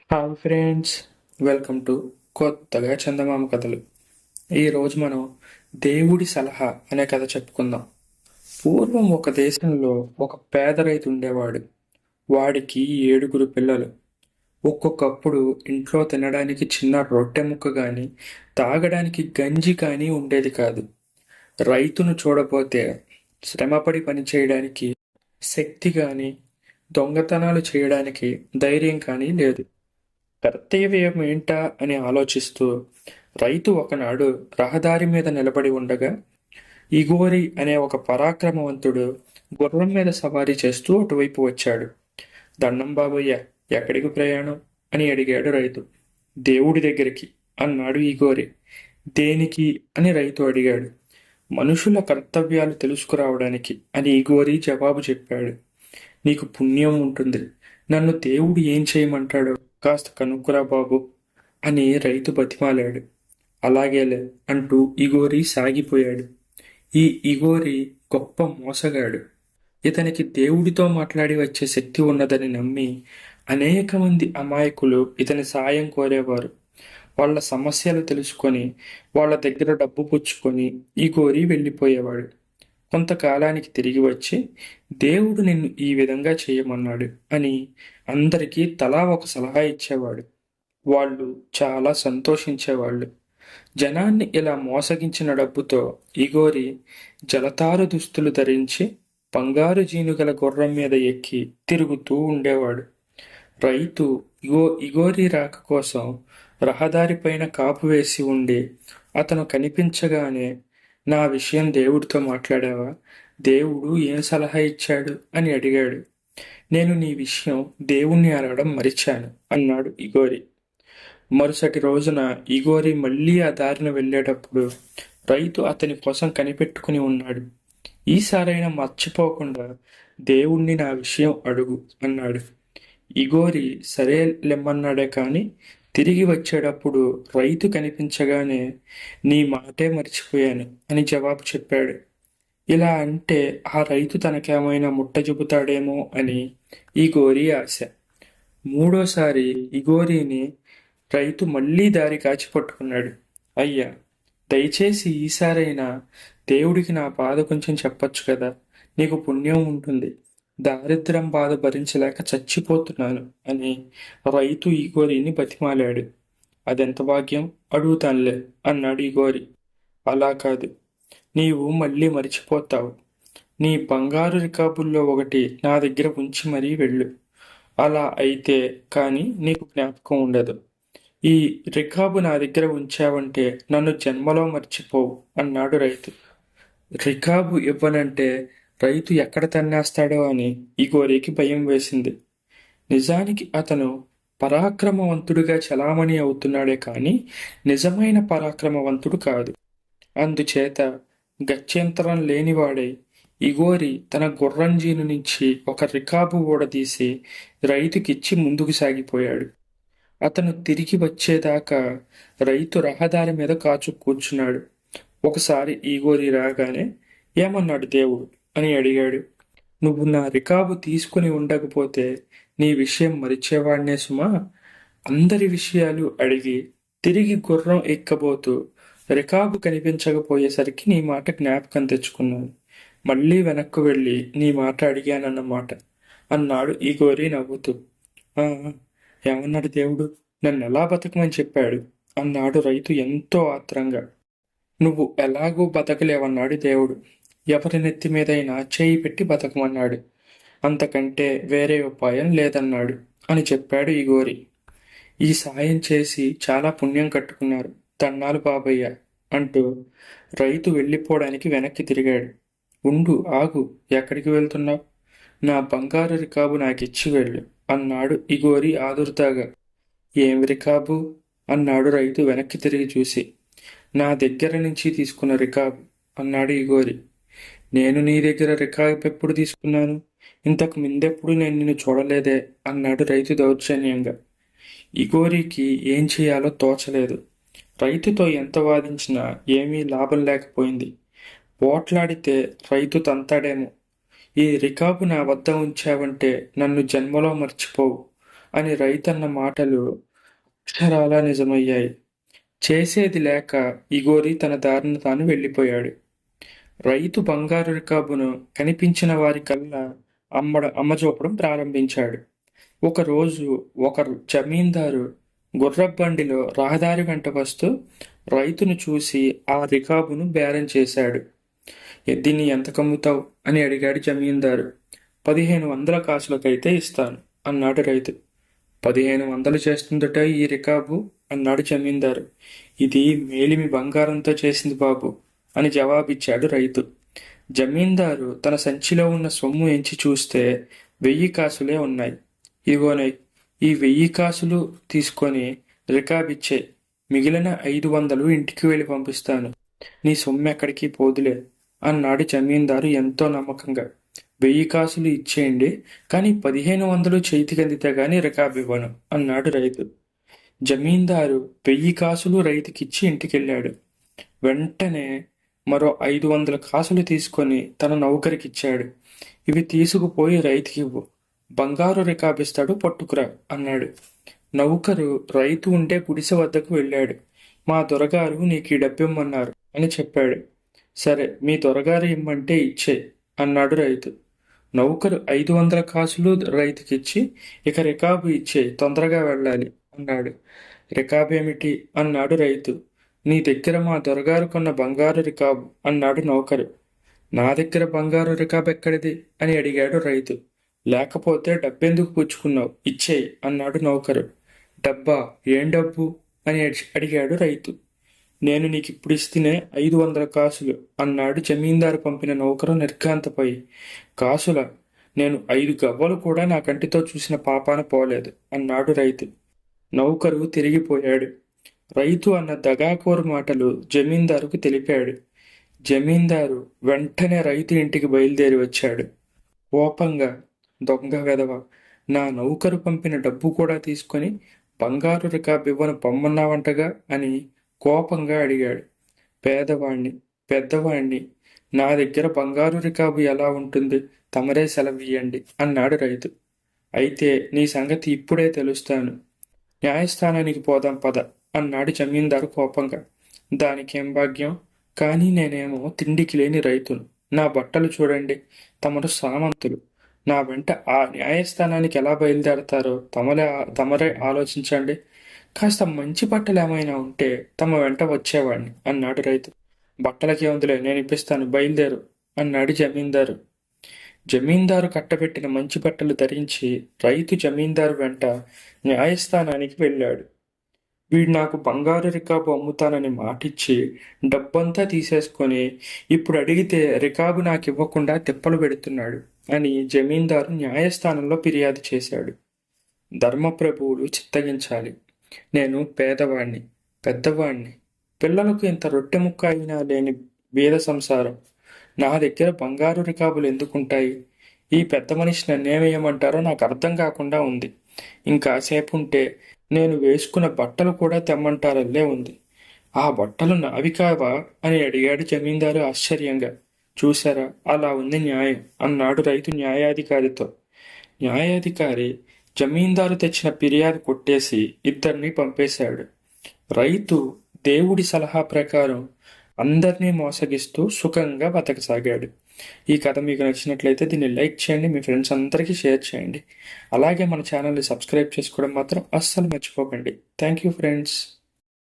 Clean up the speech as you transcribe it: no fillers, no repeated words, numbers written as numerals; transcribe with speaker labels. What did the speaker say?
Speaker 1: Hi friends, welcome to కొత్తగా చందమామ కథలు. ఈరోజు మనం దేవుడి సలహా అనే కథ చెప్పుకుందాం. పూర్వం ఒక దేశంలో ఒక పేద రైతు ఉండేవాడు. వాడికి 7 పిల్లలు. ఒక్కొక్కప్పుడు ఇంట్లో తినడానికి చిన్న రొట్టె ముక్క కానీ, తాగడానికి గంజి కానీ ఉండేది కాదు. రైతును చూడపోతే శ్రమపడి పనిచేయడానికి శక్తి కానీ, దొంగతనాలు చేయడానికి ధైర్యం కానీ లేదు. కర్తవ్యం ఏంటా అని ఆలోచిస్తూ రైతు ఒకనాడు రహదారి మీద నిలబడి ఉండగా ఇగోరి అనే ఒక పరాక్రమవంతుడు గుర్రం మీద సవారీ చేస్తూ అటువైపు వచ్చాడు. దండం బాబయ్య, ఎక్కడికి ప్రయాణం అని అడిగాడు రైతు. దేవుడి దగ్గరికి అన్నాడు ఇగోరి. దేనికి అని రైతు అడిగాడు. మనుషుల కర్తవ్యాలు తెలుసుకురావడానికి అని ఇగోరి జవాబు చెప్పాడు. నీకు పుణ్యం ఉంటుంది. నన్ను దేవుడు ఏం చేయమంటాడో కాస్త కనుక్కురా బాబు అని రైతు బతిమాలాడు. అలాగేలే అంటూ ఇగోరి సాగిపోయాడు. ఈ ఇగోరి గొప్ప మోసగాడు. ఇతనికి దేవుడితో మాట్లాడి వచ్చే శక్తి ఉన్నదని నమ్మి అనేక మంది అమాయకులు ఇతని సాయం కోరేవారు. వాళ్ళ సమస్యలు తెలుసుకొని వాళ్ళ దగ్గర డబ్బు పుచ్చుకొని ఇగోరి వెళ్ళిపోయేవాడు. కొంతకాలానికి తిరిగి వచ్చి దేవుడు నిన్ను ఈ విధంగా చేయమన్నాడు అని అందరికీ తలా ఒక సలహా ఇచ్చేవాడు. వాళ్ళు చాలా సంతోషించేవాళ్ళు. జనాన్ని ఇలా మోసగించిన డబ్బుతో ఇగోరి జలతారు దుస్తులు ధరించి బంగారు జీనుగల గుర్రం మీద ఎక్కి తిరుగుతూ ఉండేవాడు. రైతు ఇగోరి రాక కోసం రహదారిపైన కాపు వేసి ఉండి అతను కనిపించగానే, నా విషయం దేవుడితో మాట్లాడావా? దేవుడు ఏం సలహా ఇచ్చాడు అని అడిగాడు. నేను నీ విషయం దేవుణ్ణి అడగడం మరిచాను అన్నాడు ఇగోరి. మరుసటి రోజున ఇగోరి మళ్ళీ ఆ దారిన వెళ్ళేటప్పుడు రైతు అతని కోసం కనిపెట్టుకుని ఉన్నాడు. ఈసారైనా మర్చిపోకుండా దేవుణ్ణి నా విషయం అడుగు అన్నాడు. ఇగోరి సరే లెమ్మన్నాడే కాని తిరిగి వచ్చేటప్పుడు రైతు కనిపించగానే, నీ మాటే మర్చిపోయాను అని జవాబు చెప్పాడు. ఇలా అంటే ఆ రైతు తనకేమైనా ముట్ట చెబుతాడేమో అని ఇగోరి ఆశ. మూడోసారి ఇగోరిని రైతు మళ్ళీ దారి కాచి పట్టుకున్నాడు. అయ్యా, దయచేసి ఈసారైనా దేవుడికి నా బాధ కొంచెం చెప్పొచ్చు కదా, నీకు పుణ్యం ఉంటుంది. దారిద్ర్యం బాధ భరించలేక చచ్చిపోతున్నాను అని రైతు ఇగోరిని బతిమాలాడు. అదెంత భాగ్యం, అడుగుతానులే అన్నాడు ఇగోరి. అలా కాదు, నీవు మళ్ళీ మరిచిపోతావు. నీ బంగారు రికాబుల్లో ఒకటి నా దగ్గర ఉంచి మరీ వెళ్ళు. అలా అయితే కానీ నీకు జ్ఞాపకం ఉండదు. ఈ రికాబు నా దగ్గర ఉంచావంటే నన్ను జన్మలో మర్చిపోవు అన్నాడు రైతు. రికాబు ఇవ్వనంటే రైతు ఎక్కడ తన్నేస్తాడో అని ఇగోరికి భయం వేసింది. నిజానికి అతను పరాక్రమవంతుడిగా చలామణి అవుతున్నాడే కానీ నిజమైన పరాక్రమవంతుడు కాదు. అందుచేత గత్యంతరం లేనివాడై ఇగోరి తన గుర్రంజీను నుంచి ఒక రికాబు ఊడదీసి రైతుకిచ్చి ముందుకు సాగిపోయాడు. అతను తిరిగి వచ్చేదాకా రైతు రహదారి మీద కాచు కూర్చున్నాడు. ఒకసారి ఇగోరి రాగానే, ఏమన్నాడు దేవుడు అని అడిగాడు. నువ్వు నా రికాబు తీసుకుని ఉండకపోతే నీ విషయం మరిచేవాడినే సుమా. అందరి విషయాలు అడిగి తిరిగి గుర్రం ఎక్కబోతూ రికాబు కనిపించకపోయేసరికి నీ మాట జ్ఞాపకం తెచ్చుకున్నాను. మళ్ళీ వెనక్కు వెళ్ళి నీ మాట అడిగానన్నమాట అన్నాడు ఇగోరి నవ్వుతూ. ఏమన్నాడు దేవుడు? నన్ను ఎలా బతకమని చెప్పాడు అన్నాడు రైతు ఎంతో ఆత్రంగా. నువ్వు ఎలాగూ బతకలేవన్నాడు దేవుడు. ఎవరి నెత్తి మీదైనా చేయి పెట్టి బతకమన్నాడు. అంతకంటే వేరే ఉపాయం లేదన్నాడు అని చెప్పాడు ఇగోరి. ఈ సాయం చేసి చాలా పుణ్యం కట్టుకున్నారు, దండాలు బాబయ్య అంటూ రైతు వెళ్ళిపోవడానికి వెనక్కి తిరిగాడు. ఉండు, ఆగు, ఎక్కడికి వెళ్తున్నావు? నా బంగారు రికాబు నాకిచ్చి వెళ్ళు అన్నాడు ఇగోరి ఆదుర్దాగా. ఏం రికాబు అన్నాడు రైతు వెనక్కి తిరిగి చూసి. నా దగ్గర నుంచి తీసుకున్న రికాబు అన్నాడు ఇగోరి. నేను నీ దగ్గర రికాబు ఎప్పుడు తీసుకున్నాను? ఇంతకు ముందెప్పుడు నేను నిన్ను చూడలేదే అన్నాడు రైతు దౌర్జన్యంగా. ఇగోరికి ఏం చేయాలో తోచలేదు. రైతుతో ఎంత వాదించినా ఏమీ లాభం లేకపోయింది. పోట్లాడితే రైతు తంతాడేమో. ఈ రికాబు నా వద్ద ఉంచావంటే నన్ను జన్మలో మర్చిపోవు అని రైతన్న మాటలు అక్షరాలా నిజమయ్యాయి. చేసేది లేక ఇగోరి తన దారిన తాను వెళ్ళిపోయాడు. రైతు బంగారు రికాబును కనిపించిన వారికల్లా అమ్మజూపడం ప్రారంభించాడు. ఒకరోజు ఒక జమీందారు గుర్రబండిలో రహదారి వెంట వస్తూ రైతును చూసి ఆ రికాబును బేరం చేశాడు. దీన్ని ఎంత కమ్ముతావు అని అడిగాడు జమీందారు. 1500 కాసులకైతే ఇస్తాను అన్నాడు రైతు. 1500 చేస్తుందట ఈ రికాబు అన్నాడు జమీందారు. ఇది మేలిమి బంగారంతో చేసింది బాబు అని జవాబిచ్చాడు రైతు. జమీందారు తన సంచిలో ఉన్న సొమ్ము ఎంచి చూస్తే 1000 కాసులే ఉన్నాయి. ఇదిగోనై, ఈ 1000 కాసులు తీసుకొని రికాబిచ్చే, మిగిలిన 500 ఇంటికి వెళ్ళి పంపిస్తాను. నీ సొమ్ము ఎక్కడికి పోదులే అన్నాడు జమీందారు ఎంతో నమ్మకంగా. 1000 కాసులు ఇచ్చేయండి, కానీ 1500 చేతికందితే గాని రికాబివ్వను అన్నాడు రైతు. జమీందారు 1000 కాసులు రైతుకిచ్చి ఇంటికెళ్ళాడు. వెంటనే మరో 500 కాసులు తీసుకొని తన నౌకరికిచ్చాడు. ఇవి తీసుకుపోయి రైతుకివ్వు, బంగారు రికాబిస్తాడు, పట్టుకురా అన్నాడు. నౌకరు రైతు ఉండే గుడిసె వద్దకు వెళ్ళాడు. మా దొరగారు నీకు ఈ డబ్బిమ్మన్నారు అని చెప్పాడు. సరే, మీ దొరగారు ఇమ్మంటే ఇచ్చే అన్నాడు రైతు. నౌకరు 500 కాసులు రైతుకిచ్చి, ఇక రికాబు ఇచ్చే, తొందరగా వెళ్ళాలి అన్నాడు. రికాబేమిటి అన్నాడు రైతు. నీ దగ్గర మా దొరగారు కొన్న బంగారు రికాబు అన్నాడు నౌకరు. నా దగ్గర బంగారు రికాబు ఎక్కడిది అని అడిగాడు రైతు. లేకపోతే డబ్బెందుకు పుచ్చుకున్నావు, ఇచ్చేయి అన్నాడు నౌకరు. డబ్బా? ఏం డబ్బు అని అడిగాడు రైతు. నేను నీకిప్పుడు ఇస్తేనే 500 కాసులు అన్నాడు జమీందారు పంపిన నౌకరు నిర్ఘాంతపోయి. కాసుల? నేను 5 గవ్వలు కూడా నా కంటితో చూసిన పాపాన పోలేదు అన్నాడు రైతు. నౌకరు తిరిగిపోయాడు. రైతు అన్న దగాకోరు మాటలు జమీందారుకు తెలిపాడు. జమీందారు వెంటనే రైతు ఇంటికి బయలుదేరి వచ్చాడు. కోపంగా, దొంగ వెధవ, నా నౌకరు పంపిన డబ్బు కూడా తీసుకొని బంగారు రికాబివ్వను పొమ్మన్నావంటగా అని కోపంగా అడిగాడు. పేదవాణ్ణి, పెద్దవాణ్ణి, నా దగ్గర బంగారు రికాబు ఎలా ఉంటుంది, తమరే సెలవియ్యండి అన్నాడు రైతు. అయితే నీ సంగతి ఇప్పుడే తెలుస్తాను, న్యాయస్థానానికి పోదాం పద అన్నాడు జమీందారు కోపంగా. దానికేం భాగ్యం, కానీ నేనేమో తిండికి లేని రైతును. నా బట్టలు చూడండి, తమరు సామంతులు. నా వెంట ఆ న్యాయస్థానానికి ఎలా బయలుదేరతారో తమరే ఆలోచించండి. కాస్త మంచి బట్టలు ఏమైనా ఉంటే తమ వెంట వచ్చేవాడిని అన్నాడు రైతు. బట్టలకి ఉందిలే, నేను ఇప్పిస్తాను, బయలుదేరు అన్నాడు జమీందారు. జమీందారు కట్టబెట్టిన మంచి బట్టలు ధరించి రైతు జమీందారు వెంట న్యాయస్థానానికి వెళ్ళాడు. వీడు నాకు బంగారు రికాబు అమ్ముతానని మాటిచ్చి డబ్బంతా తీసేసుకొని ఇప్పుడు అడిగితే రికాబు నాకు ఇవ్వకుండా తిప్పలు పెడుతున్నాడు అని జమీందారు న్యాయస్థానంలో ఫిర్యాదు చేశాడు. ధర్మప్రభువులు చిత్తగించాలి. నేను పేదవాణ్ణి, పెద్దవాణ్ణి, పిల్లలకు ఇంత రొట్టె ముక్క అయినా లేని బీద సంసారం. నా దగ్గర బంగారు రికాబులు ఎందుకుంటాయి? ఈ పెద్ద మనిషి నన్నేమేయమంటారో నాకు అర్థం కాకుండా ఉంది. ఇంకాసేపు ఉంటే నేను వేసుకున్న బట్టలు కూడా తెమ్మంటారల్లే ఉంది. ఆ బట్టలు నావి కావా అని అడిగాడు జమీందారు ఆశ్చర్యంగా. చూశారా, అలా ఉంది న్యాయం అన్నాడు రైతు న్యాయాధికారితో. న్యాయాధికారి జమీందారు తెచ్చిన ఫిర్యాదు కొట్టేసి ఇద్దరిని పంపేశాడు. రైతు దేవుడి సలహా ప్రకారం అందరినీ మోసగిస్తూ సుఖంగా బతకసాగాడు. ఈ కథ మీకు నచ్చినట్లయితే దీన్ని లైక్ చేయండి, మీ ఫ్రెండ్స్ అందరికీ షేర్ చేయండి. అలాగే మన ఛానల్ని సబ్స్క్రైబ్ చేసుకోవడం మాత్రం అస్సలు మర్చిపోకండి. Thank you friends.